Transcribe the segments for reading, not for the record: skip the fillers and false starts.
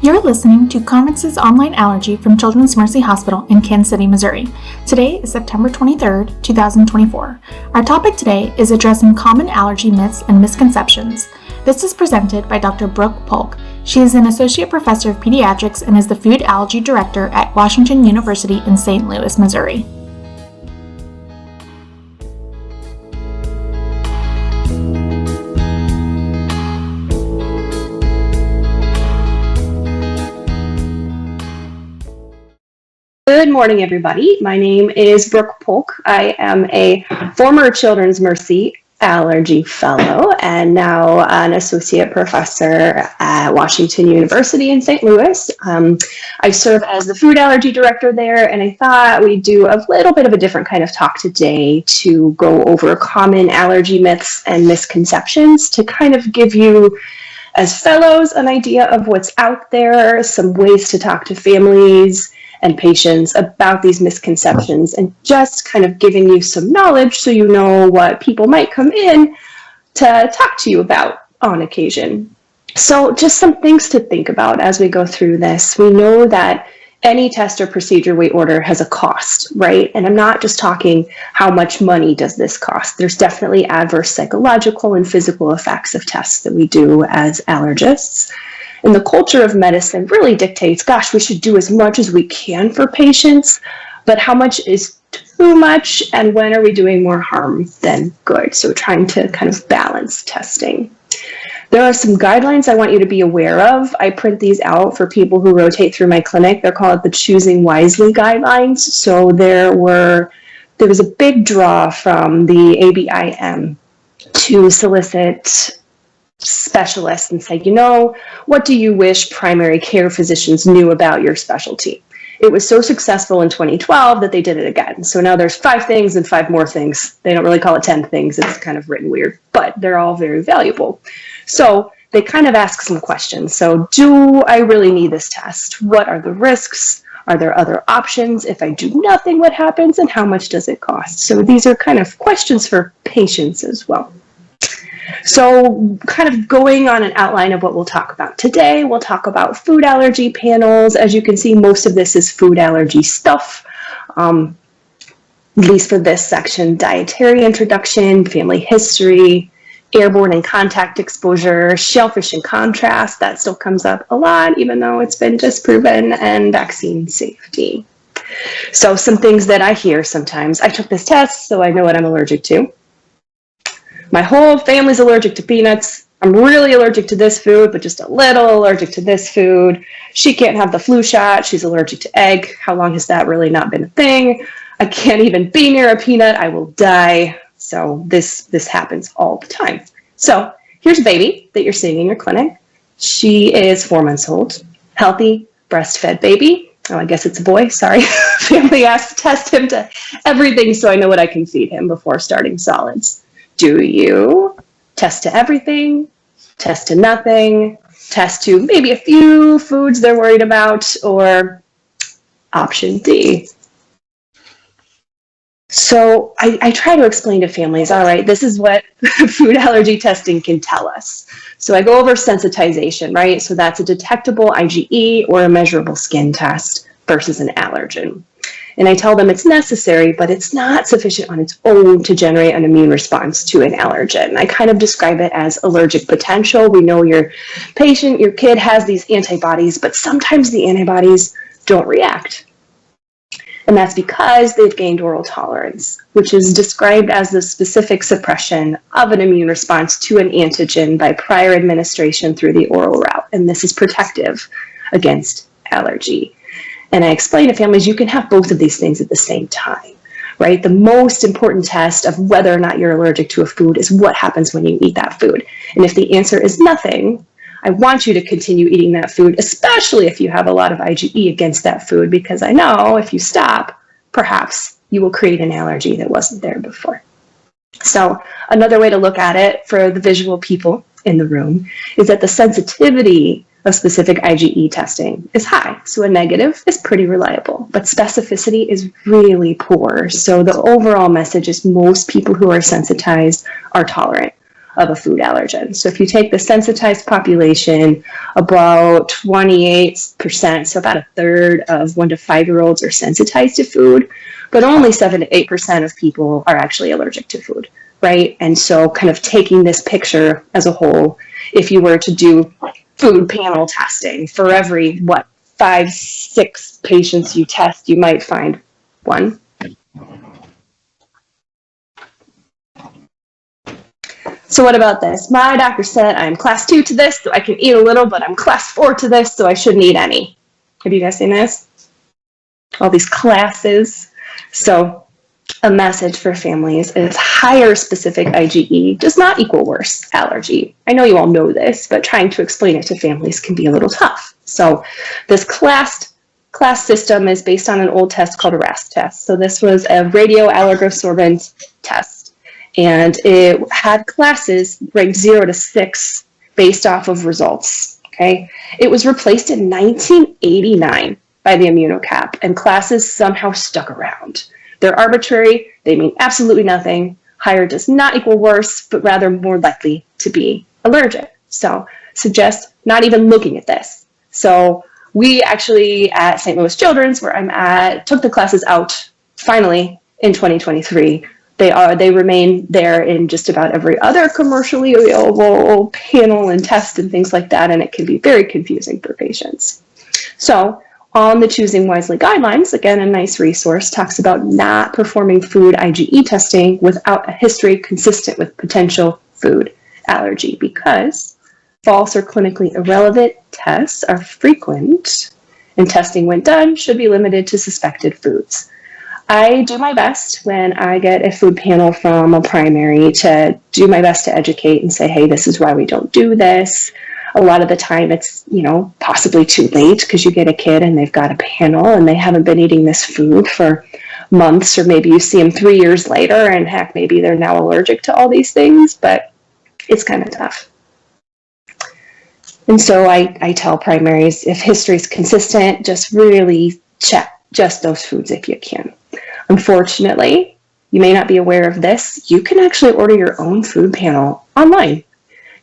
You're listening to Conferences Online Allergy from Children's Mercy Hospital in Kansas City, Missouri. Today is September 23rd, 2024. Our topic today is addressing common allergy myths and misconceptions. This is presented by Dr. Brooke Polk. She is an associate professor of pediatrics and is the food allergy director at Washington University in St. Louis, Missouri. Good morning, everybody. My name is Brooke Polk. I am a former Children's Mercy Allergy Fellow and now an associate professor at Washington University in St. Louis. I serve as the food allergy director there, and I thought we'd do a little bit of a different kind of talk today to go over common allergy myths and misconceptions to kind of give you, as fellows, an idea of what's out there, some ways to talk to families and patients about these misconceptions, and just kind of giving you some knowledge so you know what people might come in to talk to you about on occasion. So just some things to think about as we go through this. We know that any test or procedure we order has a cost, right? And I'm not just talking how much money does this cost. There's definitely adverse psychological and physical effects of tests that we do as allergists. And the culture of medicine really dictates, gosh, we should do as much as we can for patients, but how much is too much, and when are we doing more harm than good? So trying to kind of balance testing. There are some guidelines I want you to be aware of. I print these out for people who rotate through my clinic. They're called the Choosing Wisely guidelines. So there was a big draw from the ABIM to solicit specialists and say, what do you wish primary care physicians knew about your specialty? It was so successful in 2012 that they did it again. So now there's 5 things and 5 more things. They don't really call it 10 things. It's kind of written weird, but they're all very valuable. So they kind of ask some questions. So do I really need this test? What are the risks? Are there other options? If I do nothing, what happens? And how much does it cost? So these are kind of questions for patients as well. So kind of going on an outline of what we'll talk about today, we'll talk about food allergy panels. As you can see, most of this is food allergy stuff, at least for this section: dietary introduction, family history, airborne and contact exposure, shellfish and contrast. That still comes up a lot, even though it's been disproven, and vaccine safety. So some things that I hear sometimes: I took this test, so I know what I'm allergic to. My whole family's allergic to peanuts. I'm really allergic to this food, but just a little allergic to this food. She can't have the flu shot. She's allergic to egg. How long has that really not been a thing? I can't even be near a peanut. I will die. So this happens all the time. So here's a baby that you're seeing in your clinic. She is 4 months old, healthy, breastfed baby. Oh, I guess it's a boy. Sorry. Family asked to test him to everything so I know what I can feed him before starting solids. Do you test to everything, test to nothing, test to maybe a few foods they're worried about, or option D? So I try to explain to families, all right, this is what food allergy testing can tell us. So I go over sensitization, right? So that's a detectable IgE or a measurable skin test versus an allergen. And I tell them it's necessary, but it's not sufficient on its own to generate an immune response to an allergen. I kind of describe it as allergic potential. We know your patient, your kid has these antibodies, but sometimes the antibodies don't react. And that's because they've gained oral tolerance, which is described as the specific suppression of an immune response to an antigen by prior administration through the oral route. And this is protective against allergy. And I explain to families you can have both of these things at the same time, right? The most important test of whether or not you're allergic to a food is what happens when you eat that food. And if the answer is nothing, I want you to continue eating that food, especially if you have a lot of IgE against that food, because I know if you stop, perhaps you will create an allergy that wasn't there before. So another way to look at it for the visual people in the room is that the sensitivity of specific IgE testing is high. So a negative is pretty reliable, but specificity is really poor. So the overall message is most people who are sensitized are tolerant. of a food allergen. So if you take the sensitized population, about 28%, so about a third of 1 to 5-year-olds are sensitized to food, but only 7 to 8% of people are actually allergic to food, right? And so kind of taking this picture as a whole, if you were to do food panel testing for every, 5, 6 patients you test, you might find one. So what about this? My doctor said I'm class 2 to this, so I can eat a little, but I'm class 4 to this, so I shouldn't eat any. Have you guys seen this? All these classes. So a message for families is higher specific IgE does not equal worse allergy. I know you all know this, but trying to explain it to families can be a little tough. So this class system is based on an old test called a RASC test. So this was a radioallergosorbent test, and it had classes ranked 0 to 6 based off of results. Okay, it was replaced in 1989 by the immunocap, and classes somehow stuck around. They're arbitrary, they mean absolutely nothing. Higher does not equal worse, but rather more likely to be allergic. So suggest not even looking at this. So we actually at St. Louis Children's, where I'm at, took the classes out finally in 2023. They remain there in just about every other commercially available panel and test and things like that, and it can be very confusing for patients. So on the Choosing Wisely guidelines, again, a nice resource, talks about not performing food IgE testing without a history consistent with potential food allergy, because false or clinically irrelevant tests are frequent, and testing when done should be limited to suspected foods. I do my best when I get a food panel from a primary to do my best to educate and say, hey, this is why we don't do this. A lot of the time it's, possibly too late because you get a kid and they've got a panel and they haven't been eating this food for months, or maybe you see them 3 years later and heck, maybe they're now allergic to all these things, but it's kind of tough. And so I tell primaries, if history is consistent, just really check just those foods if you can. Unfortunately, you may not be aware of this, you can actually order your own food panel online.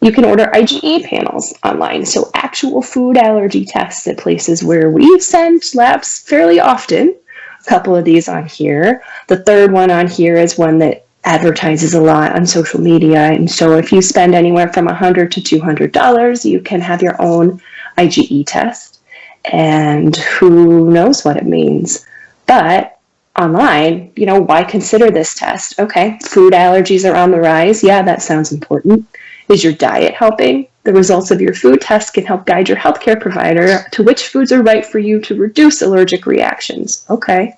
You can order IgE panels online, so actual food allergy tests at places where we send labs fairly often. A couple of these on here. The third one on here is one that advertises a lot on social media, and so if you spend anywhere from $100 to $200, you can have your own IgE test, and who knows what it means. But online, why consider this test? Okay, food allergies are on the rise. Yeah, that sounds important. Is your diet helping? The results of your food test can help guide your healthcare provider to which foods are right for you to reduce allergic reactions. Okay.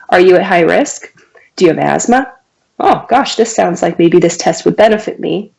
Are you at high risk? Do you have asthma? Oh gosh, this sounds like maybe this test would benefit me.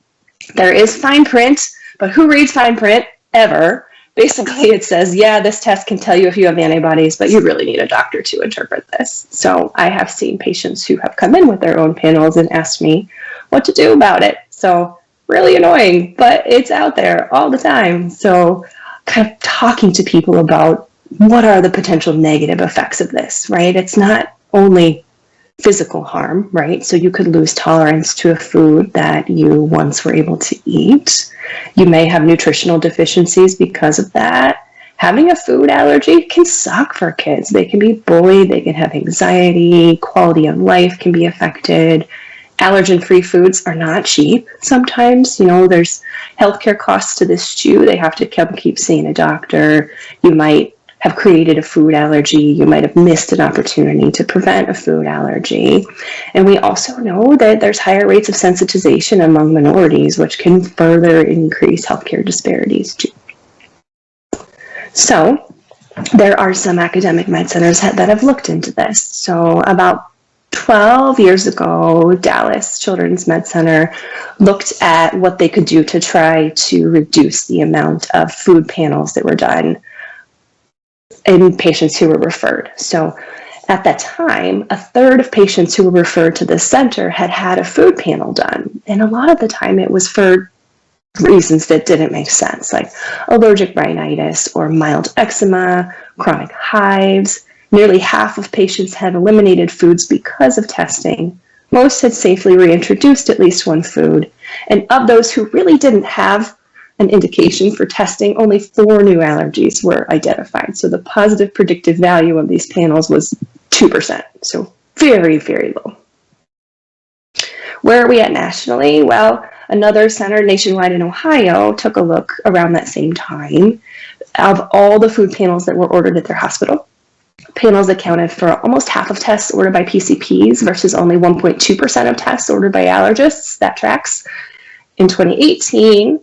There is fine print, but who reads fine print ever? Basically, it says, yeah, this test can tell you if you have antibodies, but you really need a doctor to interpret this. So I have seen patients who have come in with their own panels and asked me what to do about it. So really annoying, but it's out there all the time. So kind of talking to people about what are the potential negative effects of this, right? It's not only physical harm, right? So you could lose tolerance to a food that you once were able to eat. You may have nutritional deficiencies because of that. Having a food allergy can suck for kids. They can be bullied, they can have anxiety, quality of life can be affected. Allergen-free foods are not cheap. Sometimes, there's healthcare costs to this too. They have to keep seeing a doctor. You might have created a food allergy. You might have missed an opportunity to prevent a food allergy. And we also know that there's higher rates of sensitization among minorities, which can further increase healthcare disparities too. So there are some academic med centers that have looked into this. So about 12 years ago, Dallas Children's Med Center looked at what they could do to try to reduce the amount of food panels that were done in patients who were referred. So at that time, a third of patients who were referred to this center had had a food panel done. And a lot of the time it was for reasons that didn't make sense, like allergic rhinitis or mild eczema, chronic hives. Nearly half of patients had eliminated foods because of testing, Most had safely reintroduced at least one food. And of those who really didn't have an indication for testing, only 4 new allergies were identified. So the positive predictive value of these panels was 2%. So very, very low. Where are we at nationally? Well, another center nationwide in Ohio took a look around that same time. Of all the food panels that were ordered at their hospital, panels accounted for almost half of tests ordered by PCPs versus only 1.2% of tests ordered by allergists. That tracks. In 2018,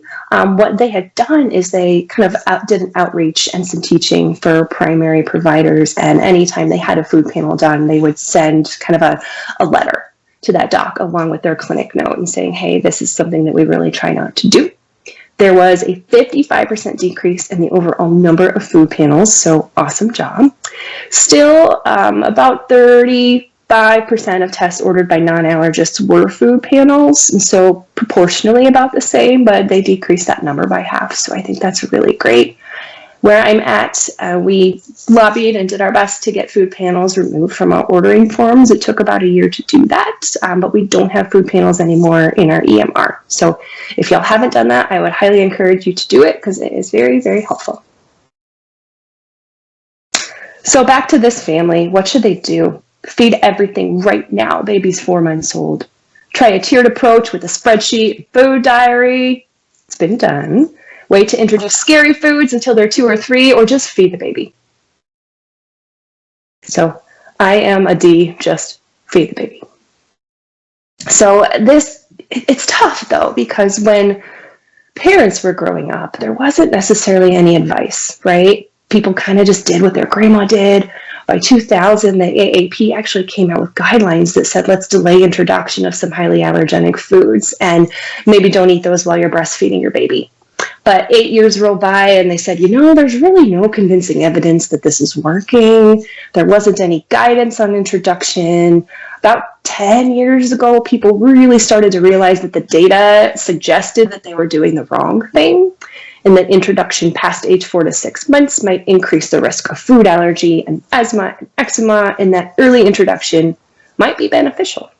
what they had done is they kind of did an outreach and some teaching for primary providers, and anytime they had a food panel done, they would send kind of a letter to that doc along with their clinic note and saying, hey, this is something that we really try not to do. There was a 55% decrease in the overall number of food panels, so awesome job. Still, about 35% of tests ordered by non-allergists were food panels, and so proportionally about the same, but they decreased that number by half, so I think that's really great. Where I'm at, we lobbied and did our best to get food panels removed from our ordering forms. It took about a year to do that, but we don't have food panels anymore in our EMR. So if y'all haven't done that, I would highly encourage you to do it because it is very, very helpful. So back to this family, what should they do? Feed everything right now. Baby's 4 months old. Try a tiered approach with a spreadsheet, food diary. It's been done. Wait to introduce scary foods until they're 2 or 3, or just feed the baby. So I am a D, just feed the baby. So it's tough though, because when parents were growing up, there wasn't necessarily any advice, right? People kind of just did what their grandma did. By 2000, the AAP actually came out with guidelines that said, let's delay introduction of some highly allergenic foods and maybe don't eat those while you're breastfeeding your baby. But 8 years rolled by and they said, there's really no convincing evidence that this is working. There wasn't any guidance on introduction. About 10 years ago, people really started to realize that the data suggested that they were doing the wrong thing and that introduction past age 4 to 6 months might increase the risk of food allergy and asthma and eczema, and that early introduction might be beneficial.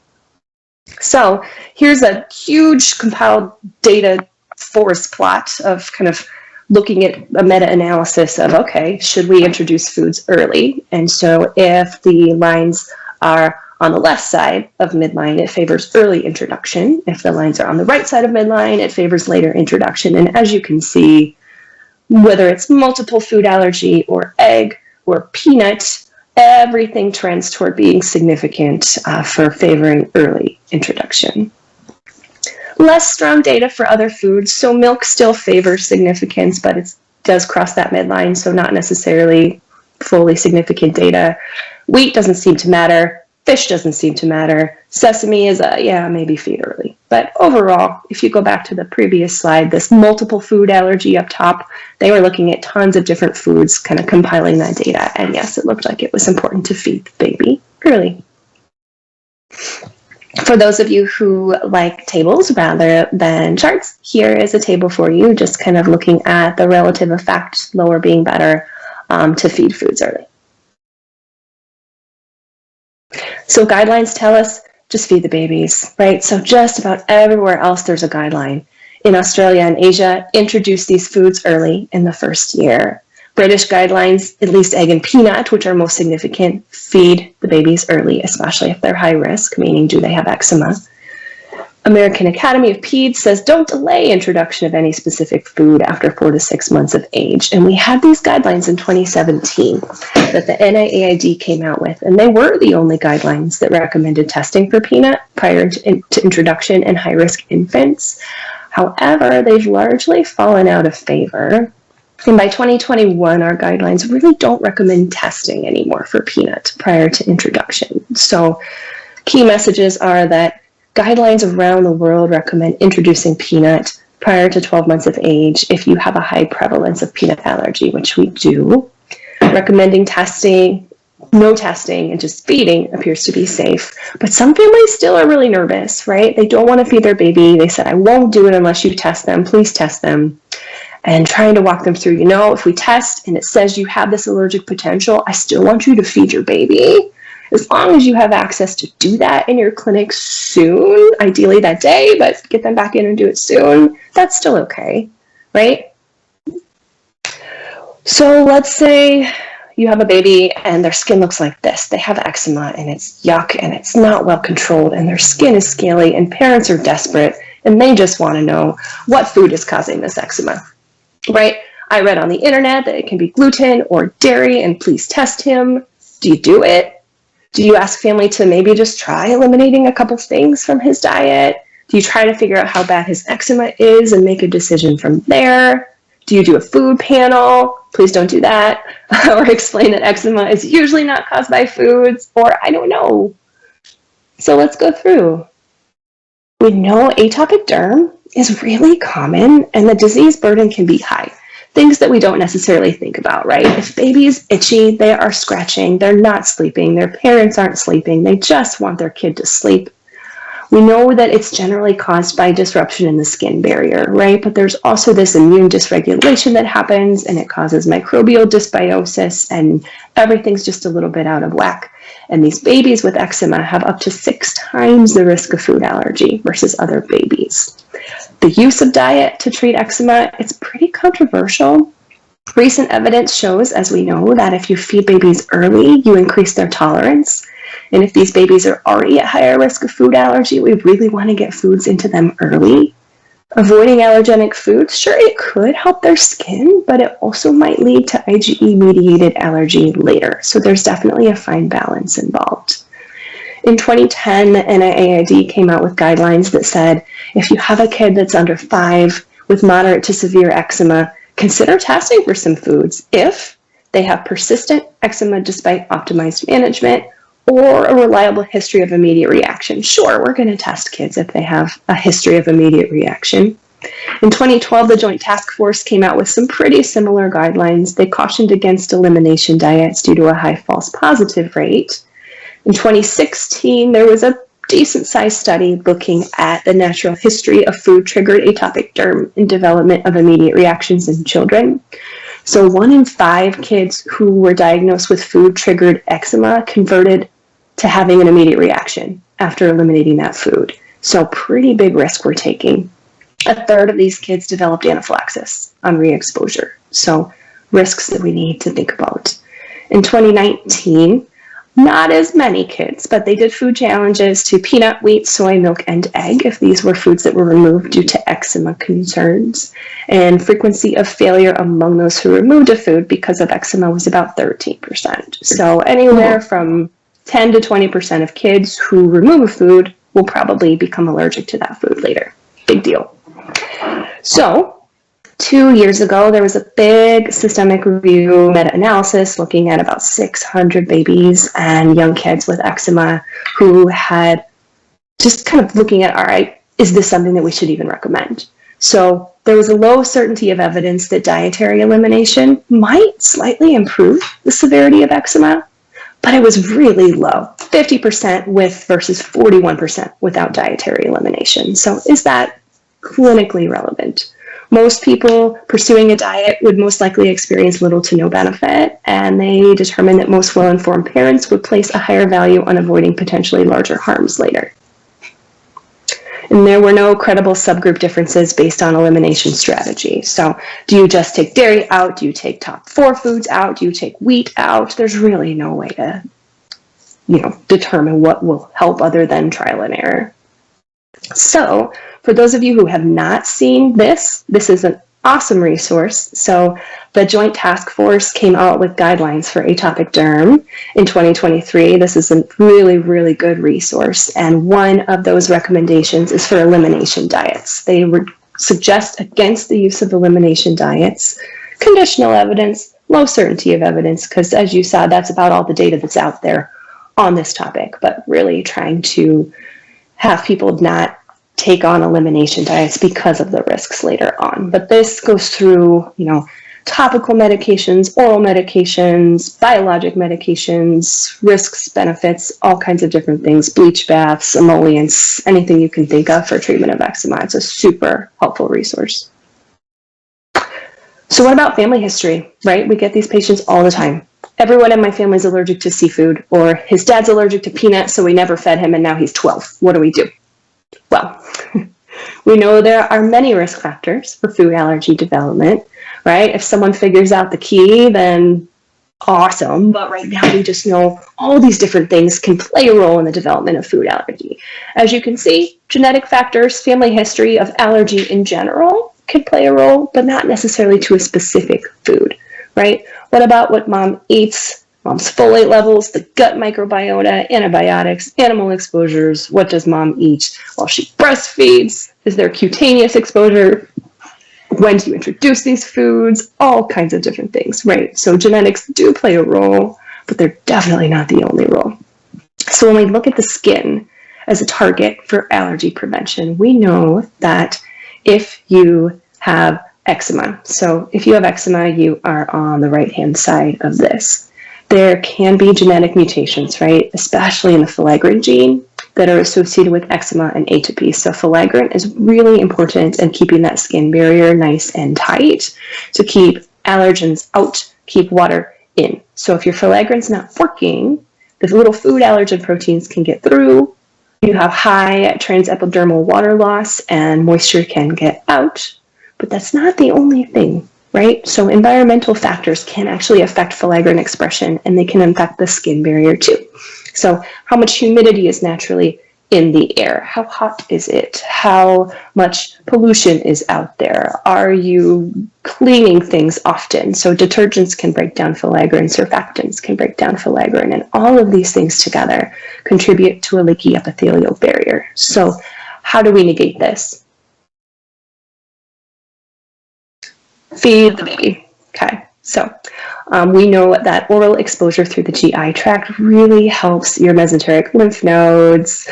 So here's a huge compiled data forest plot of kind of looking at a meta-analysis of, okay, should we introduce foods early? And so if the lines are on the left side of midline, it favors early introduction. If the lines are on the right side of midline, it favors later introduction. And as you can see, whether it's multiple food allergy or egg or peanut, everything trends toward being significant for favoring early introduction. Less strong data for other foods. So milk still favors significance, but it does cross that midline, so not necessarily fully significant data. Wheat doesn't seem to matter. Fish doesn't seem to matter. Sesame is maybe feed early. But overall, if you go back to the previous slide, this multiple food allergy up top, they were looking at tons of different foods, kind of compiling that data. And yes, it looked like it was important to feed the baby early. For those of you who like tables rather than charts, here is a table for you, just kind of looking at the relative effect, lower being better, to feed foods early. So guidelines tell us just feed the babies, right? So just about everywhere else there's a guideline. In Australia and Asia, introduce these foods early in the first year. British guidelines, at least egg and peanut, which are most significant, feed the babies early, especially if they're high risk, meaning do they have eczema. American Academy of Peds says don't delay introduction of any specific food after 4 to 6 months of age. And we had these guidelines in 2017 that the NIAID came out with, and they were the only guidelines that recommended testing for peanut prior to introduction in high-risk infants. However, they've largely fallen out of favor. And by 2021, our guidelines really don't recommend testing anymore for peanut prior to introduction. So key messages are that guidelines around the world recommend introducing peanut prior to 12 months of age if you have a high prevalence of peanut allergy, which we do. Recommending testing, no testing, and just feeding appears to be safe. But some families still are really nervous, right? They don't want to feed their baby. They said, I won't do it unless you test them. Please test them. And trying to walk them through, if we test and it says you have this allergic potential, I still want you to feed your baby. As long as you have access to do that in your clinic soon, ideally that day, but get them back in and do it soon, that's still okay, right? So let's say you have a baby and their skin looks like this. They have eczema and it's yuck and it's not well controlled and their skin is scaly and parents are desperate and they just want to know what food is causing this eczema, right? I read on the internet that it can be gluten or dairy and please test him. Do you do it? Do you ask family to maybe just try eliminating a couple things from his diet? Do you try to figure out how bad his eczema is and make a decision from there? Do you do a food panel? Please don't do that. Or explain that eczema is usually not caused by foods, or I don't know. So let's go through. We know atopic derm is really common and the disease burden can be high. Things that we don't necessarily think about, right? If baby is itchy, they are scratching, they're not sleeping, their parents aren't sleeping, they just want their kid to sleep. We know that it's generally caused by disruption in the skin barrier, right? But there's also this immune dysregulation that happens and it causes microbial dysbiosis and everything's just a little bit out of whack. And these babies with eczema have up to 6 times the risk of food allergy versus other babies. The use of diet to treat eczema, it's pretty controversial. Recent evidence shows, as we know, that if you feed babies early, you increase their tolerance. And if these babies are already at higher risk of food allergy, we really want to get foods into them early. Avoiding allergenic foods, sure, it could help their skin, but it also might lead to IgE-mediated allergy later. So there's definitely a fine balance involved. In 2010, the NIAID came out with guidelines that said, if you have a kid that's under 5 with moderate to severe eczema, consider testing for some foods if they have persistent eczema despite optimized management, or a reliable history of immediate reaction. Sure, we're going to test kids if they have a history of immediate reaction. In 2012, the Joint Task Force came out with some pretty similar guidelines. They cautioned against elimination diets due to a high false positive rate. In 2016, there was a decent-sized study looking at the natural history of food-triggered atopic derm in development of immediate reactions in children. So 1 in 5 kids who were diagnosed with food-triggered eczema converted to having an immediate reaction after eliminating that food. So pretty big risk we're taking. 1/3 of these kids developed anaphylaxis on re-exposure. So risks that we need to think about. In 2019, not as many kids, but they did food challenges to peanut, wheat, soy, milk, and egg if these were foods that were removed due to eczema concerns. And frequency of failure among those who removed a food because of eczema was about 13%. So anywhere from 10 to 20% of kids who remove a food will probably become allergic to that food later. Big deal. So 2 years ago, there was a big systemic review meta-analysis looking at about 600 babies and young kids with eczema who had just kind of looking at, all right, is this something that we should even recommend? So there was a low certainty of evidence that dietary elimination might slightly improve the severity of eczema, but it was really low, 50% with versus 41% without dietary elimination. So is that clinically relevant? Most people pursuing a diet would most likely experience little to no benefit, and they determined that most well-informed parents would place a higher value on avoiding potentially larger harms later. And there were no credible subgroup differences based on elimination strategy. So do you just take dairy out? Do you take top 4 foods out? Do you take wheat out? There's really no way to, determine what will help other than trial and error. So for those of you who have not seen this is an awesome resource. So the Joint Task Force came out with guidelines for atopic derm in 2023. This is a really, really good resource. And one of those recommendations is for elimination diets. They would suggest against the use of elimination diets, conditional evidence, low certainty of evidence, because as you saw, that's about all the data that's out there on this topic, but really trying to have people not take on elimination diets because of the risks later on. But this goes through, topical medications, oral medications, biologic medications, risks, benefits, all kinds of different things, bleach baths, emollients, anything you can think of for treatment of eczema. It's a super helpful resource. So what about family history, right? We get these patients all the time. everyone in my family is allergic to seafood, or his dad's allergic to peanuts, so we never fed him, and now he's 12. What do we do? Well, we know there are many risk factors for food allergy development, right? If someone figures out the key, then awesome. But right now we just know all these different things can play a role in the development of food allergy. As you can see, genetic factors, family history of allergy in general can play a role, but not necessarily to a specific food, right? What about what mom eats, mom's folate levels, the gut microbiota, antibiotics, animal exposures? What does mom eat while she breastfeeds? Is there cutaneous exposure? When do you introduce these foods? All kinds of different things, right? So genetics do play a role, but they're definitely not the only role. So when we look at the skin as a target for allergy prevention, we know that if you have eczema, so if you have eczema, you are on the right-hand side of this. There can be genetic mutations, right? Especially in the filaggrin gene that are associated with eczema and atopy. So filaggrin is really important in keeping that skin barrier nice and tight to keep allergens out, keep water in. So if your filaggrin's not working, the little food allergen proteins can get through. You have high transepidermal water loss and moisture can get out. But that's not the only thing, right? So environmental factors can actually affect filaggrin expression, and they can affect the skin barrier too. So how much humidity is naturally in the air? How hot is it? How much pollution is out there? Are you cleaning things often? So detergents can break down filaggrin, surfactants can break down filaggrin, and all of these things together contribute to a leaky epithelial barrier. So how do we negate this? Feed the baby. Okay, so we know that oral exposure through the GI tract really helps your mesenteric lymph nodes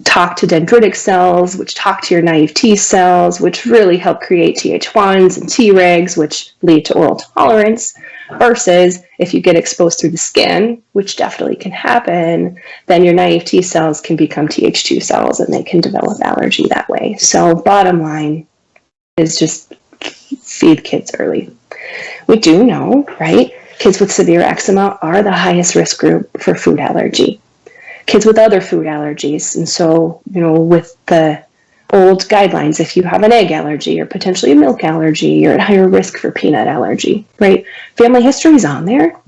talk to dendritic cells, which talk to your naive T cells, which really help create Th1s and Tregs, which lead to oral tolerance, versus if you get exposed through the skin, which definitely can happen, then your naive T cells can become Th2 cells and they can develop allergy that way. So bottom line is just feed kids early. We do know, right? Kids with severe eczema are the highest risk group for food allergy. Kids with other food allergies, and so, with the old guidelines, if you have an egg allergy or potentially a milk allergy, you're at higher risk for peanut allergy, right? Family history is on there.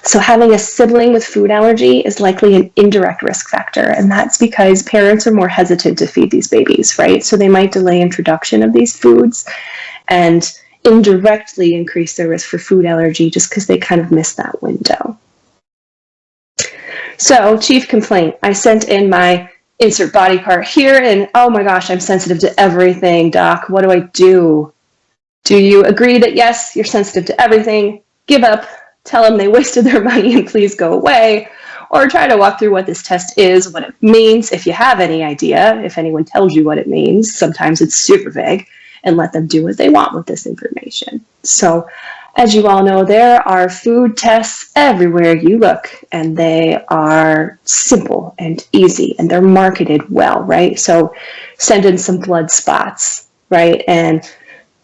So having a sibling with food allergy is likely an indirect risk factor, and that's because parents are more hesitant to feed these babies, right? So they might delay introduction of these foods and indirectly increase their risk for food allergy just because they kind of miss that window. So, chief complaint, I sent in my insert body part here, and oh my gosh, I'm sensitive to everything, doc. What do I do? Do you agree that yes, you're sensitive to everything? Give up. Tell them they wasted their money and please go away, or try to walk through what this test is, what it means, if you have any idea, if anyone tells you what it means. Sometimes it's super vague, and let them do what they want with this information. So, as you all know, there are food tests everywhere you look, and they are simple and easy, and they're marketed well, right? So send in some blood spots, right? And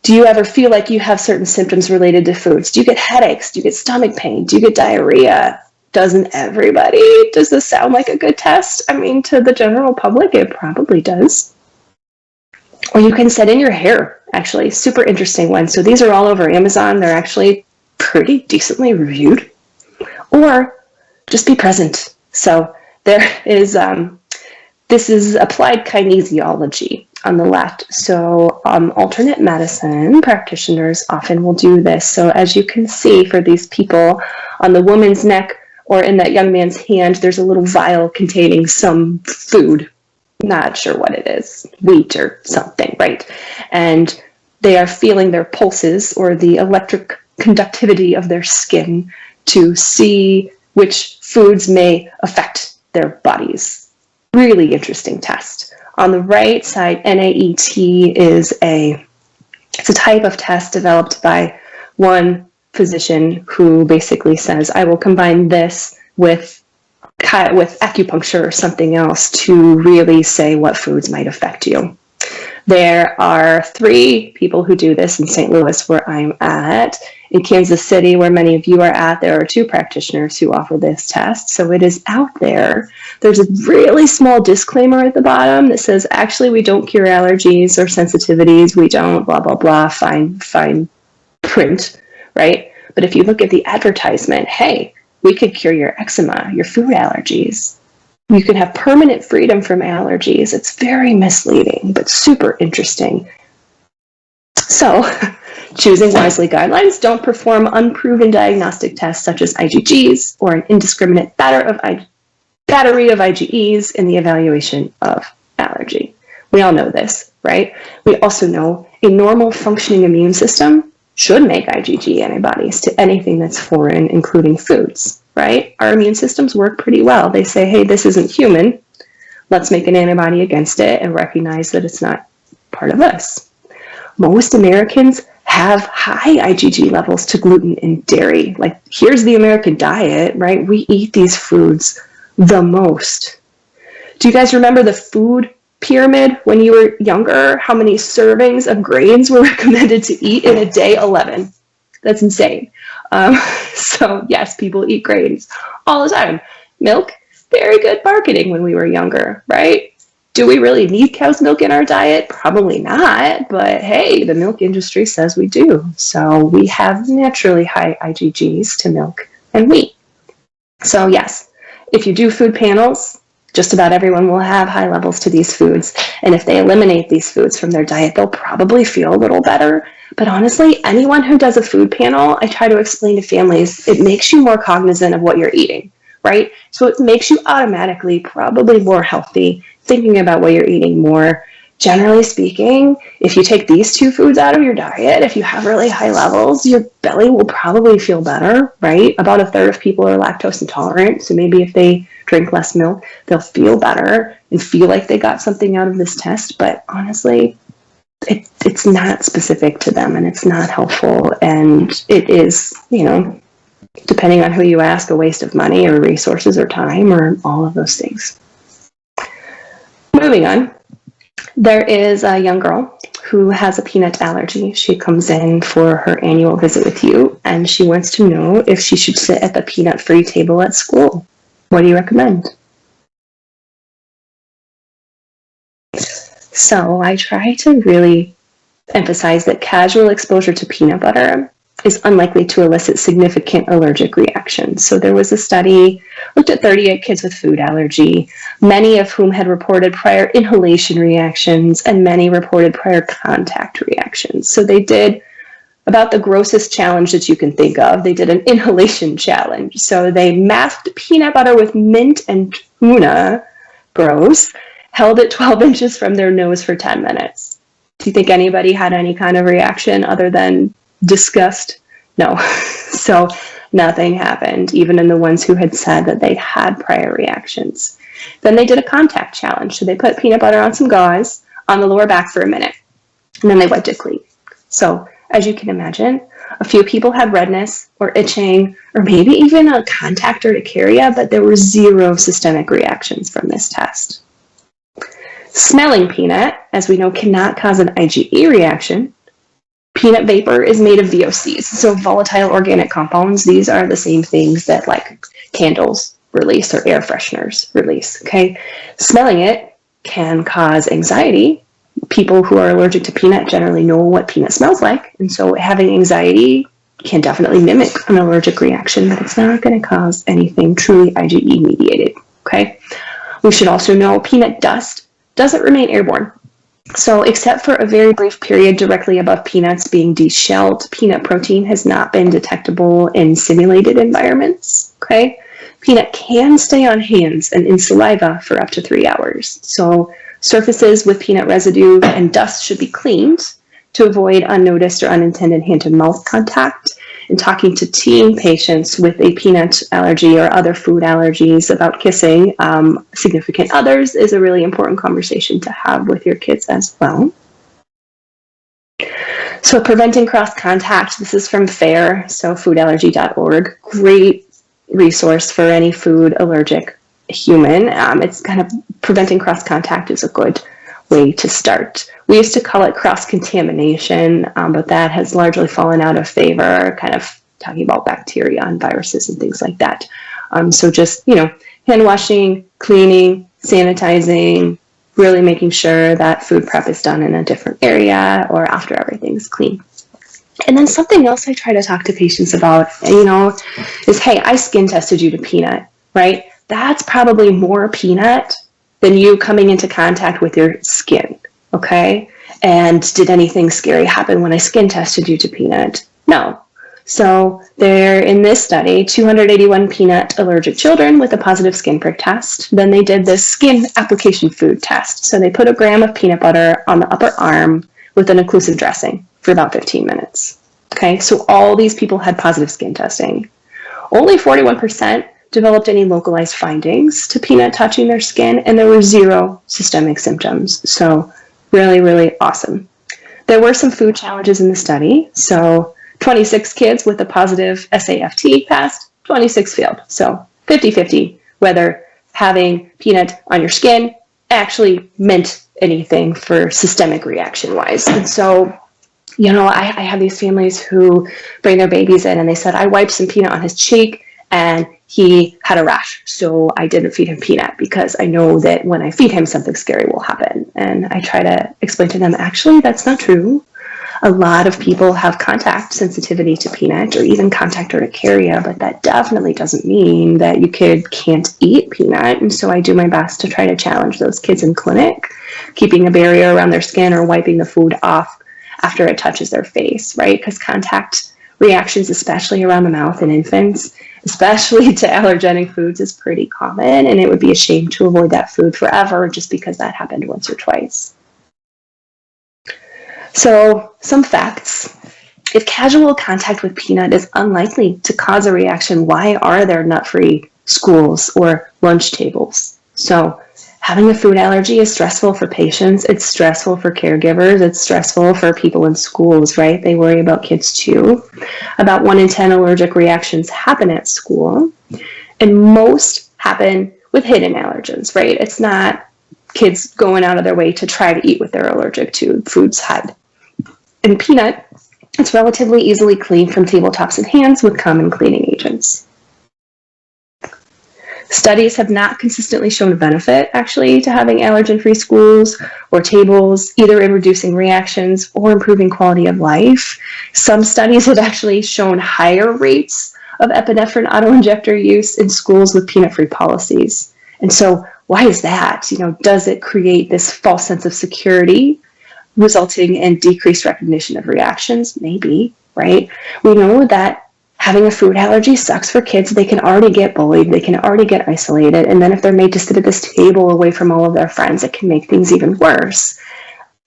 do you ever feel like you have certain symptoms related to foods? Do you get headaches? Do you get stomach pain? Do you get diarrhea? Doesn't everybody? Does this sound like a good test? I mean, to the general public, it probably does. Or you can send in your hair, actually. Super interesting one. So these are all over Amazon. They're actually pretty decently reviewed. Or just be present. So there is, this is applied kinesiology on the left. So alternate medicine practitioners often will do this. So as you can see for these people on the woman's neck or in that young man's hand, there's a little vial containing some food. Not sure what it is, wheat or something, right? And they are feeling their pulses or the electric conductivity of their skin to see which foods may affect their bodies. Really interesting test. On the right side, NAET is it's a type of test developed by one physician who basically says, I will combine this with acupuncture or something else to really say what foods might affect you. There are 3 people who do this in St. Louis, where I'm at. In Kansas City, where many of you are at, there are 2 practitioners who offer this test. So it is out there. There's a really small disclaimer at the bottom that says, actually, we don't cure allergies or sensitivities. We don't blah, blah, blah, fine print, right? But if you look at the advertisement, hey, we could cure your eczema, your food allergies. You can have permanent freedom from allergies. It's very misleading, but super interesting. So, choosing wisely guidelines, don't perform unproven diagnostic tests such as IgGs or an indiscriminate battery of IgEs in the evaluation of allergy. We all know this, right? We also know a normal functioning immune system should make IgG antibodies to anything that's foreign, including foods, right? Our immune systems work pretty well. They say, hey, this isn't human. Let's make an antibody against it and recognize that it's not part of us. Most Americans have high IgG levels to gluten and dairy. Like, here's the American diet, right? We eat these foods the most. Do you guys remember the food pyramid when you were younger? How many servings of grains were recommended to eat in a day? 11. That's insane. So yes, people eat grains all the time. Milk, very good marketing when we were younger, right? Do we really need cow's milk in our diet? Probably not, but hey, the milk industry says we do. So we have naturally high IgGs to milk and wheat. So yes, if you do food panels, just about everyone will have high levels to these foods. And if they eliminate these foods from their diet, they'll probably feel a little better. But honestly, anyone who does a food panel, I try to explain to families, it makes you more cognizant of what you're eating, right? So it makes you automatically probably more healthy, thinking about what you're eating more. Generally speaking, if you take these 2 foods out of your diet, if you have really high levels, your belly will probably feel better, right? About 1/3 of people are lactose intolerant. So maybe if they drink less milk, they'll feel better and feel like they got something out of this test. But honestly, it's not specific to them and it's not helpful. And it is, depending on who you ask, a waste of money or resources or time or all of those things. Moving on. There is a young girl who has a peanut allergy. She comes in for her annual visit with you, and she wants to know if she should sit at the peanut-free table at school. What do you recommend? So I try to really emphasize that casual exposure to peanut butter is unlikely to elicit significant allergic reactions. So there was a study, looked at 38 kids with food allergy, many of whom had reported prior inhalation reactions, and many reported prior contact reactions. So they did about the grossest challenge that you can think of. They did an inhalation challenge. So they masked peanut butter with mint and tuna, gross, held it 12 inches from their nose for 10 minutes. Do you think anybody had any kind of reaction other than disgust? No. So nothing happened, even in the ones who had said that they had prior reactions. Then they did a contact challenge. So they put peanut butter on some gauze on the lower back for a minute, and then they wiped it clean. So as you can imagine, a few people had redness or itching or maybe even a contact urticaria, but there were 0 systemic reactions from this test. Smelling peanut, as we know, cannot cause an IgE reaction. Peanut vapor is made of VOCs, so volatile organic compounds. These are the same things that like candles release or air fresheners release, okay? Smelling it can cause anxiety. People who are allergic to peanut generally know what peanut smells like, and so having anxiety can definitely mimic an allergic reaction, but it's not going to cause anything truly IgE mediated, okay? We should also know peanut dust doesn't remain airborne. So except for a very brief period directly above peanuts being deshelled, peanut protein has not been detectable in simulated environments, okay? Peanut can stay on hands and in saliva for up to 3 hours. So surfaces with peanut residue and dust should be cleaned to avoid unnoticed or unintended hand-to-mouth contact. And talking to teen patients with a peanut allergy or other food allergies about kissing significant others is a really important conversation to have with your kids as well. So preventing cross-contact, this is from FAIR, so foodallergy.org. Great resource for any food allergic human. It's kind of preventing cross-contact is a good way to start. We used to call it cross-contamination, but that has largely fallen out of favor, kind of talking about bacteria and viruses and things like that. So just, hand washing, cleaning, sanitizing, really making sure that food prep is done in a different area or after everything's clean. And then something else I try to talk to patients about, is, hey, I skin tested you to peanut, right? That's probably more peanut than you coming into contact with your skin, okay? And did anything scary happen when I skin tested you to peanut? No. So there, in this study, 281 peanut allergic children with a positive skin prick test. Then they did this skin application food test. So they put a gram of peanut butter on the upper arm with an occlusive dressing for about 15 minutes. Okay, so all these people had positive skin testing. Only 41% developed any localized findings to peanut touching their skin, and there were 0 systemic symptoms. So really, really awesome. There were some food challenges in the study. So 26 kids with a positive SAFT passed, 26 failed. So 50-50, whether having peanut on your skin actually meant anything for systemic reaction-wise. And so, I have these families who bring their babies in and they said, I wiped some peanut on his cheek and he had a rash. So I didn't feed him peanut because I know that when I feed him, something scary will happen. And I try to explain to them, actually, that's not true. A lot of people have contact sensitivity to peanut or even contact urticaria, but that definitely doesn't mean that your kid can't eat peanut. And so I do my best to try to challenge those kids in clinic, keeping a barrier around their skin or wiping the food off after it touches their face, right? Because contact reactions, especially around the mouth in infants, especially to allergenic foods, is pretty common, and it would be a shame to avoid that food forever just because that happened once or twice. So, some facts. If casual contact with peanut is unlikely to cause a reaction, why are there nut-free schools or lunch tables? So, having a food allergy is stressful for patients, it's stressful for caregivers, it's stressful for people in schools, right? They worry about kids too. About 1 in 10 allergic reactions happen at school, and most happen with hidden allergens, right? It's not kids going out of their way to try to eat what they're allergic to. Foods hide. In peanut, it's relatively easily cleaned from tabletops and hands with common cleaning agents. Studies have not consistently shown a benefit, actually, to having allergen-free schools or tables, either in reducing reactions or improving quality of life. Some studies have actually shown higher rates of epinephrine autoinjector use in schools with peanut-free policies. And so, why is that? Does it create this false sense of security, resulting in decreased recognition of reactions? Maybe, right? We know that having a food allergy sucks for kids. They can already get bullied. They can already get isolated. And then if they're made to sit at this table away from all of their friends, it can make things even worse.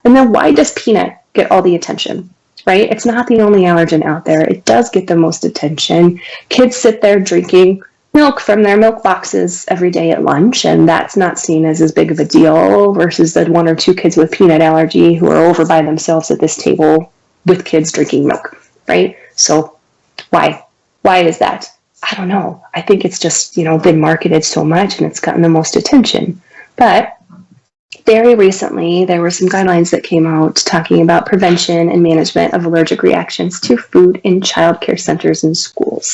And then why does peanut get all the attention, right? It's not the only allergen out there. It does get the most attention. Kids sit there drinking milk from their milk boxes every day at lunch, and that's not seen as big of a deal versus the 1 or 2 kids with peanut allergy who are over by themselves at this table with kids drinking milk, right? So why is that? I don't know. I think it's just, been marketed so much and it's gotten the most attention. But very recently, there were some guidelines that came out talking about prevention and management of allergic reactions to food in childcare centers and schools.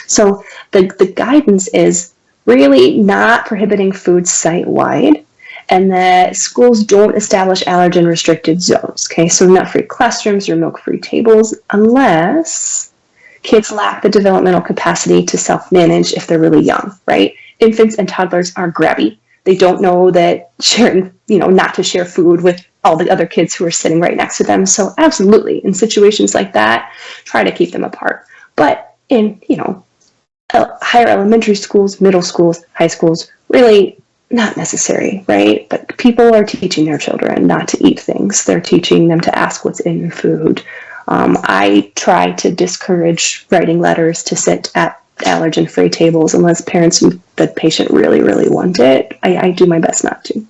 So the guidance is really not prohibiting food site-wide, and that schools don't establish allergen-restricted zones. Okay, so nut-free classrooms or milk-free tables unless kids lack the developmental capacity to self-manage if they're really young, right? Infants and toddlers are grabby. They don't know that sharing, not to share food with all the other kids who are sitting right next to them. So absolutely, in situations like that, try to keep them apart. But in, higher elementary schools, middle schools, high schools, really not necessary, right? But people are teaching their children not to eat things. They're teaching them to ask what's in food. I try to discourage writing letters to sit at allergen-free tables unless parents and the patient really, really want it. I do my best not to.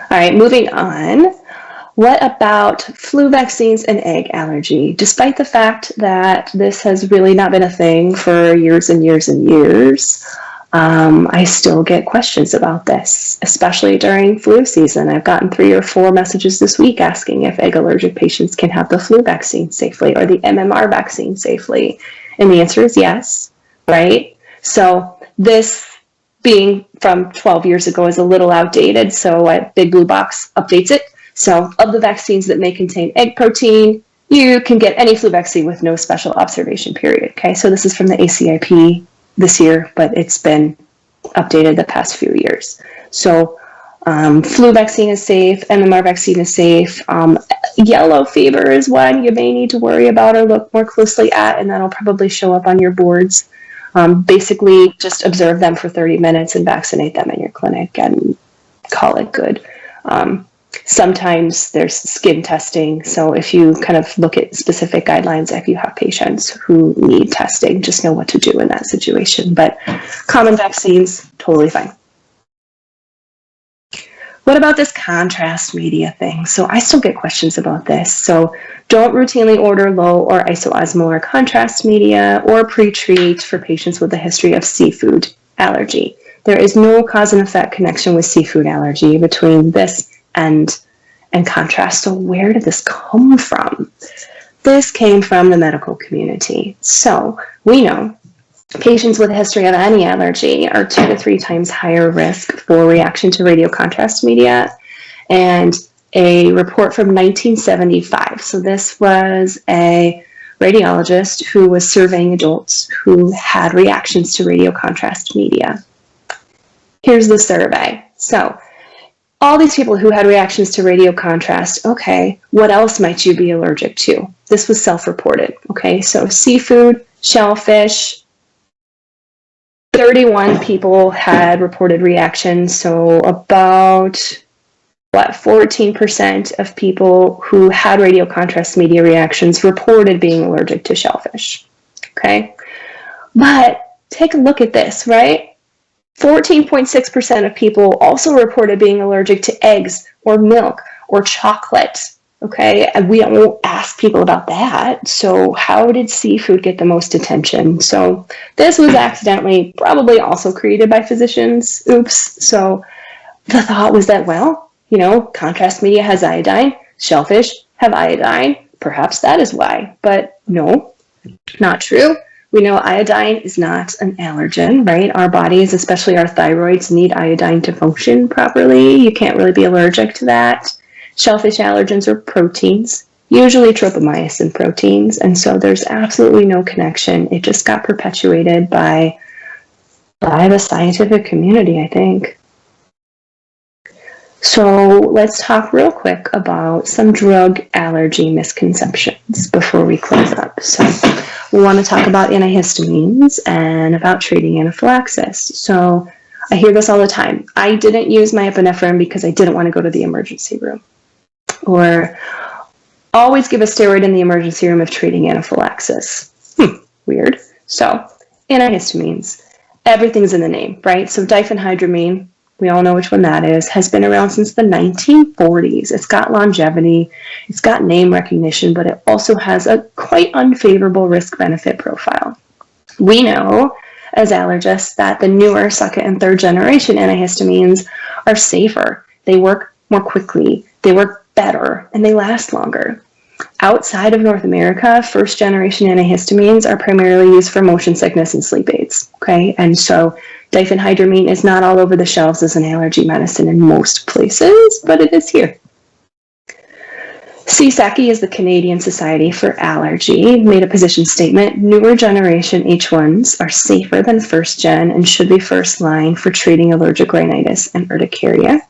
All right, moving on. What about flu vaccines and egg allergy? Despite the fact that this has really not been a thing for years and years and years, I still get questions about this, especially during flu season. I've gotten 3 or 4 messages this week asking if egg allergic patients can have the flu vaccine safely or the MMR vaccine safely. And the answer is yes, right? So this being from 12 years ago is a little outdated, so Big Blue Box updates it. So of the vaccines that may contain egg protein, you can get any flu vaccine with no special observation period. Okay, so this is from the ACIP this year, but it's been updated the past few years. So flu vaccine is safe, MMR vaccine is safe. Yellow fever is one you may need to worry about or look more closely at, and that'll probably show up on your boards. Basically, just observe them for 30 minutes and vaccinate them in your clinic and call it good. Sometimes there's skin testing, so if you kind of look at specific guidelines, if you have patients who need testing, just know what to do in that situation. But common vaccines, totally fine. What about this contrast media thing? So I still get questions about this. So don't routinely order low or isoosmolar contrast media or pre-treat for patients with a history of seafood allergy. There is no cause and effect connection with seafood allergy between this and contrast. So where did this come from? This came from the medical community. So we know patients with a history of any allergy are 2 to 3 times higher risk for reaction to radio contrast media. And a report from 1975. So this was a radiologist who was surveying adults who had reactions to radio contrast media. Here's the survey. So all these people who had reactions to radio contrast, okay, what else might you be allergic to? This was self-reported, okay? So seafood, shellfish, 31 people had reported reactions, so about, 14% of people who had radio contrast media reactions reported being allergic to shellfish, okay? But take a look at this, right? 14.6% of people also reported being allergic to eggs or milk or chocolate, okay? And we don't ask people about that. So how did seafood get the most attention? So this was accidentally probably also created by physicians. Oops. So the thought was that, well, you know, contrast media has iodine, shellfish have iodine. Perhaps that is why. But no, not true. We know iodine is not an allergen, right? Our bodies, especially our thyroids, need iodine to function properly. You can't really be allergic to that. Shellfish allergens are proteins, usually tropomyosin proteins, and so there's absolutely no connection. It just got perpetuated by the scientific community, I think. So let's talk real quick about some drug allergy misconceptions before we close up. So we want to talk about antihistamines and about treating anaphylaxis. So I hear this all the time. I didn't use my epinephrine because I didn't want to go to the emergency room. Or always give a steroid in the emergency room if treating anaphylaxis. Weird. So antihistamines, everything's in the name, right? So diphenhydramine, we all know which one that is, has been around since the 1940s. It's got longevity, it's got name recognition, but it also has a quite unfavorable risk-benefit profile. We know as allergists that the newer second and third generation antihistamines are safer. They work more quickly, they work better, and they last longer. Outside of North America, first generation antihistamines are primarily used for motion sickness and sleep aids, okay? And so diphenhydramine is not all over the shelves as an allergy medicine in most places, but it is here. CSACI is the Canadian Society for Allergy, made a position statement, newer generation H1s are safer than first gen and should be first line for treating allergic rhinitis and urticaria.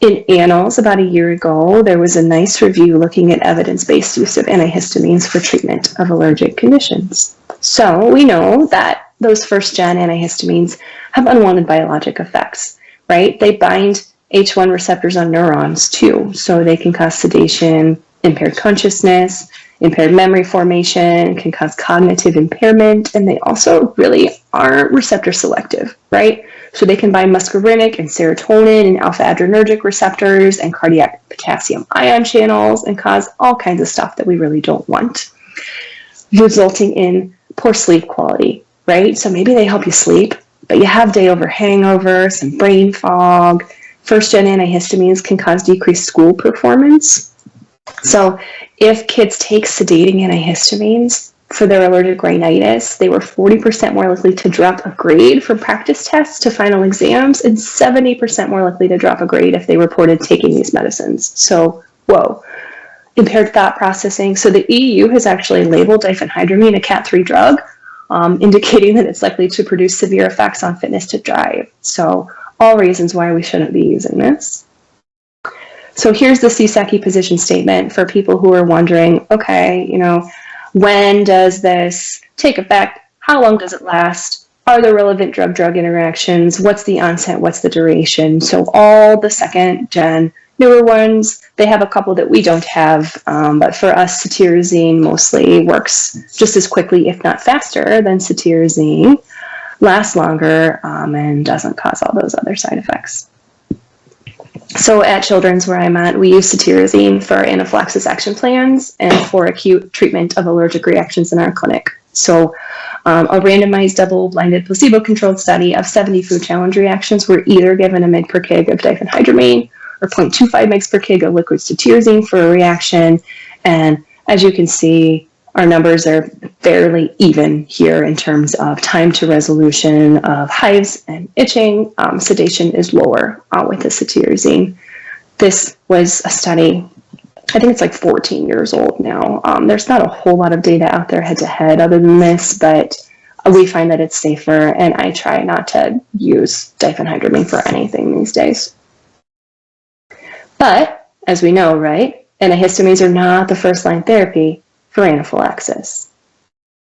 In Annals, about a year ago, there was a nice review looking at evidence-based use of antihistamines for treatment of allergic conditions. So we know that those first-gen antihistamines have unwanted biologic effects, right? They bind H1 receptors on neurons too, so they can cause sedation, impaired consciousness, impaired memory formation, can cause cognitive impairment, and they also really aren't receptor selective, right? So they can bind muscarinic and serotonin and alpha-adrenergic receptors and cardiac potassium ion channels and cause all kinds of stuff that we really don't want, resulting in poor sleep quality, right? So maybe they help you sleep, but you have day over hangover, some brain fog. First-gen antihistamines can cause decreased school performance. So if kids take sedating antihistamines for their allergic rhinitis, they were 40% more likely to drop a grade from practice tests to final exams, and 70% more likely to drop a grade if they reported taking these medicines. So, whoa. Impaired thought processing. So the EU has actually labeled diphenhydramine a Cat 3 drug, indicating that it's likely to produce severe effects on fitness to drive. So all reasons why we shouldn't be using this. So here's the CSACI position statement for people who are wondering, okay, when does this take effect? How long does it last? Are there relevant drug-drug interactions? What's the onset? What's the duration? So all the second-gen newer ones, they have a couple that we don't have, but for us, cetirizine mostly works just as quickly, if not faster, than cetirizine, lasts longer, and doesn't cause all those other side effects. So at Children's, where I'm at, we use cetirizine for anaphylaxis action plans and for acute treatment of allergic reactions in our clinic. So a randomized double-blinded placebo-controlled study of 70 food challenge reactions were either given a mg per kg of diphenhydramine or 0.25 mg per kg of liquid cetirizine for a reaction. And as you can see, our numbers are fairly even here in terms of time to resolution of hives and itching. Sedation is lower with the cetirizine. This was a study, I think it's like 14 years old now. There's not a whole lot of data out there head-to-head other than this, but we find that it's safer, and I try not to use diphenhydramine for anything these days. But, as we know, right, antihistamines are not the first-line therapy for anaphylaxis.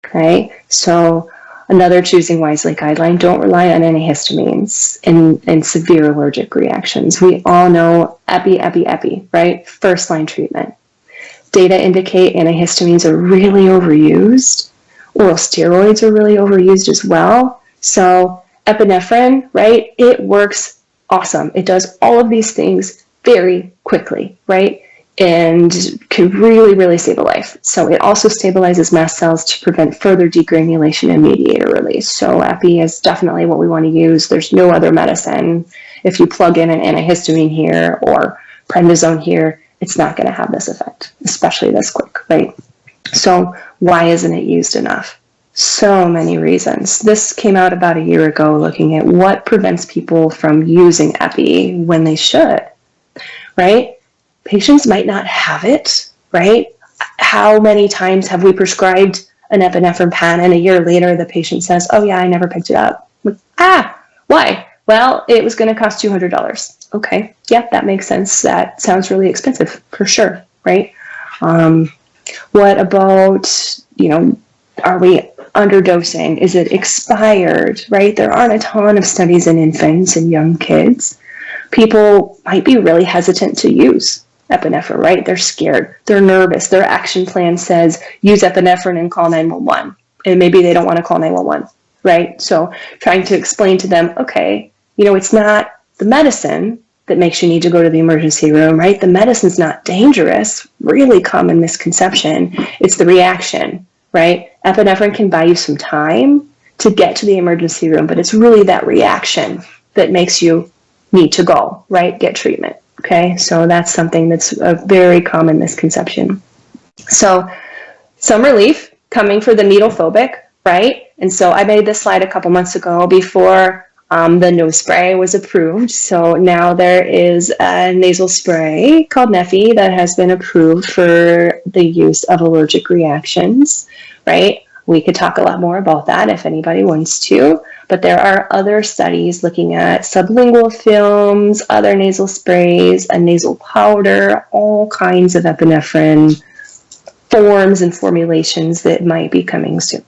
Okay, so another choosing wisely guideline, don't rely on antihistamines in severe allergic reactions. We all know epi, right? First line treatment. Data indicate antihistamines are really overused. Oral steroids are really overused as well. So epinephrine, right? It works awesome. It does all of these things very quickly, right? And can really, really save a life. So it also stabilizes mast cells to prevent further degranulation and mediator release. So epi is definitely what we want to use. There's no other medicine. If you plug in an antihistamine here or prednisone here, it's not going to have this effect, especially this quick, right? So why isn't it used enough? So many reasons. This came out about a year ago looking at what prevents people from using epi when they should, right? Patients might not have it, right? How many times have we prescribed an epinephrine pen and a year later the patient says, oh yeah, I never picked it up. Why? Well, it was going to cost $200. Okay, yeah, that makes sense. That sounds really expensive for sure, right? What about, are we underdosing? Is it expired, right? There aren't a ton of studies in infants and young kids. People might be really hesitant to use epinephrine, right? They're scared. They're nervous. Their action plan says use epinephrine and call 911. And maybe they don't want to call 911, right? So trying to explain to them, okay, it's not the medicine that makes you need to go to the emergency room, right? The medicine's not dangerous. Really common misconception. It's the reaction, right? Epinephrine can buy you some time to get to the emergency room, but it's really that reaction that makes you need to go, right? Get treatment. Okay, so that's something that's a very common misconception. So some relief coming for the needle phobic, right? And so I made this slide a couple months ago before the nose spray was approved. So now there is a nasal spray called Neffy that has been approved for the use of allergic reactions, right? We could talk a lot more about that if anybody wants to, but there are other studies looking at sublingual films, other nasal sprays, a nasal powder, all kinds of epinephrine forms and formulations that might be coming soon.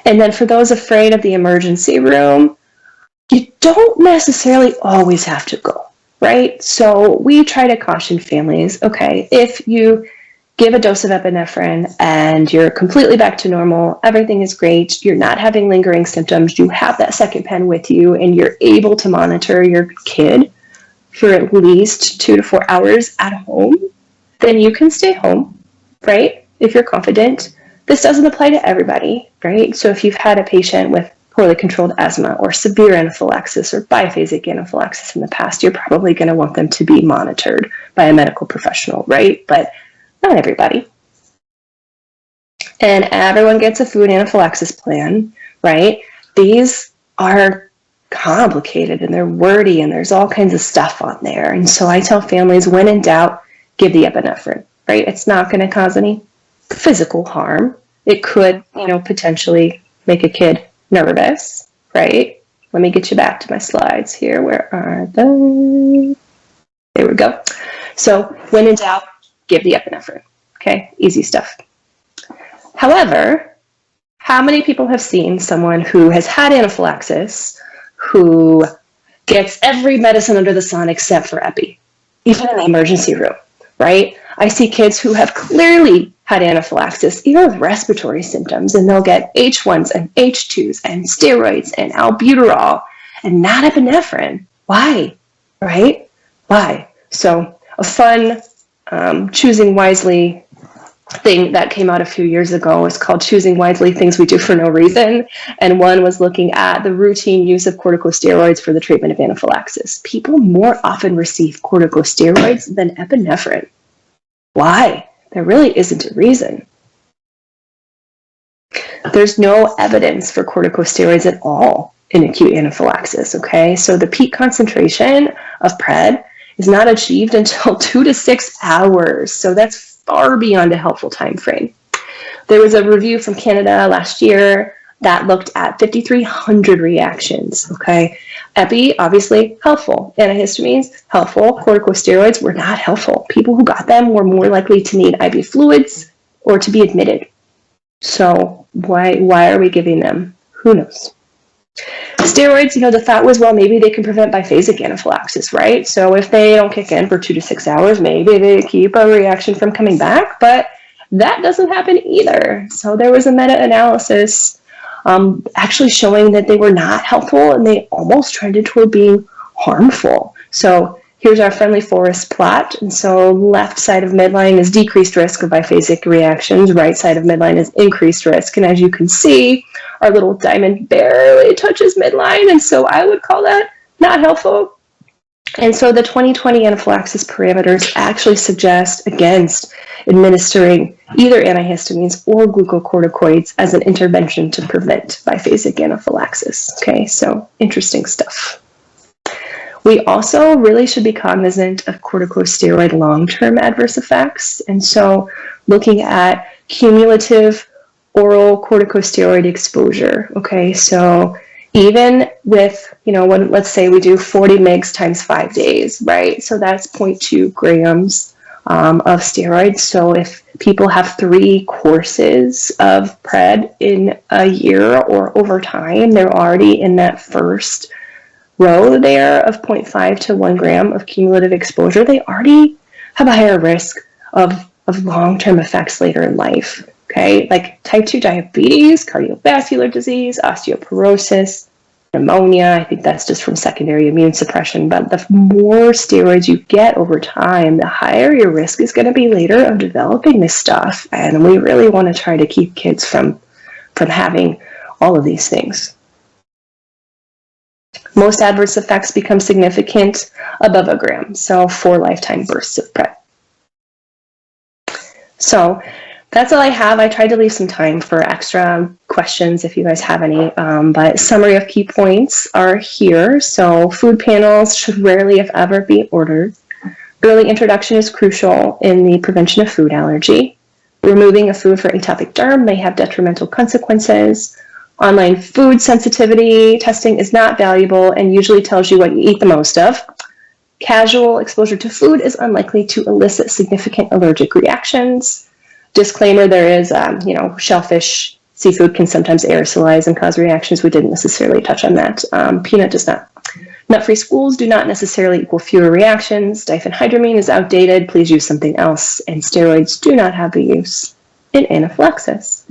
And then for those afraid of the emergency room, you don't necessarily always have to go, right? So we try to caution families, okay, if you give a dose of epinephrine and you're completely back to normal, everything is great, you're not having lingering symptoms, you have that second pen with you, and you're able to monitor your kid for at least 2 to 4 hours at home, then you can stay home, right? If you're confident. This doesn't apply to everybody, right? So if you've had a patient with poorly controlled asthma or severe anaphylaxis or biphasic anaphylaxis in the past, you're probably going to want them to be monitored by a medical professional, right? But not everybody. And everyone gets a food anaphylaxis plan, right? These are complicated and they're wordy and there's all kinds of stuff on there. And so I tell families, when in doubt, give the epinephrine, right? It's not going to cause any physical harm. It could, potentially make a kid nervous, right? Let me get you back to my slides here. Where are they? There we go. So when in doubt, give the epinephrine. Okay, easy stuff. However, how many people have seen someone who has had anaphylaxis who gets every medicine under the sun except for epi, even in the emergency room, right? I see kids who have clearly had anaphylaxis, even with respiratory symptoms, and they'll get H1s and H2s and steroids and albuterol and not epinephrine. Why? Right? Why? So a fun choosing wisely thing that came out a few years ago was called Choosing Wisely Things We Do for No Reason. And one was looking at the routine use of corticosteroids for the treatment of anaphylaxis. People more often receive corticosteroids than epinephrine. Why? There really isn't a reason. There's no evidence for corticosteroids at all in acute anaphylaxis, okay? So the peak concentration of PRED is not achieved until 2 to 6 hours. So that's far beyond a helpful time frame. There was a review from Canada last year that looked at 5,300 reactions, okay? Epi, obviously, helpful. Antihistamines, helpful. Corticosteroids were not helpful. People who got them were more likely to need IV fluids or to be admitted. So why are we giving them? Who knows? Steroids, the thought was, well, maybe they can prevent biphasic anaphylaxis, right? So if they don't kick in for 2 to 6 hours, maybe they keep a reaction from coming back, but that doesn't happen either. So there was a meta-analysis actually showing that they were not helpful and they almost trended toward being harmful. So here's our friendly forest plot. And so left side of midline is decreased risk of biphasic reactions. Right side of midline is increased risk. And as you can see, our little diamond barely touches midline. And so I would call that not helpful. And so the 2020 anaphylaxis parameters actually suggest against administering either antihistamines or glucocorticoids as an intervention to prevent biphasic anaphylaxis. Okay, so interesting stuff. We also really should be cognizant of corticosteroid long-term adverse effects. And so looking at cumulative oral corticosteroid exposure. Okay, so even with, let's say we do 40 mgs times 5 days, right? So that's 0.2 grams of steroids. So if people have 3 courses of PRED in a year or over time, they're already in that first row there of 0.5 to 1 gram of cumulative exposure. They already have a higher risk of long-term effects later in life. Okay, like type 2 diabetes, cardiovascular disease, osteoporosis, pneumonia. I think that's just from secondary immune suppression. But the more steroids you get over time, the higher your risk is going to be later of developing this stuff. And we really want to try to keep kids from having all of these things. Most adverse effects become significant above a gram, so 4 lifetime bursts of PRED. So that's all I have. I tried to leave some time for extra questions if you guys have any, but summary of key points are here. So food panels should rarely, if ever, be ordered. Early introduction is crucial in the prevention of food allergy. Removing a food for atopic derm may have detrimental consequences. Online food sensitivity testing is not valuable and usually tells you what you eat the most of. Casual exposure to food is unlikely to elicit significant allergic reactions. Disclaimer, there is, shellfish, seafood can sometimes aerosolize and cause reactions. We didn't necessarily touch on that. Peanut does not. Nut-free schools do not necessarily equal fewer reactions. Diphenhydramine is outdated. Please use something else. And steroids do not have a use in anaphylaxis.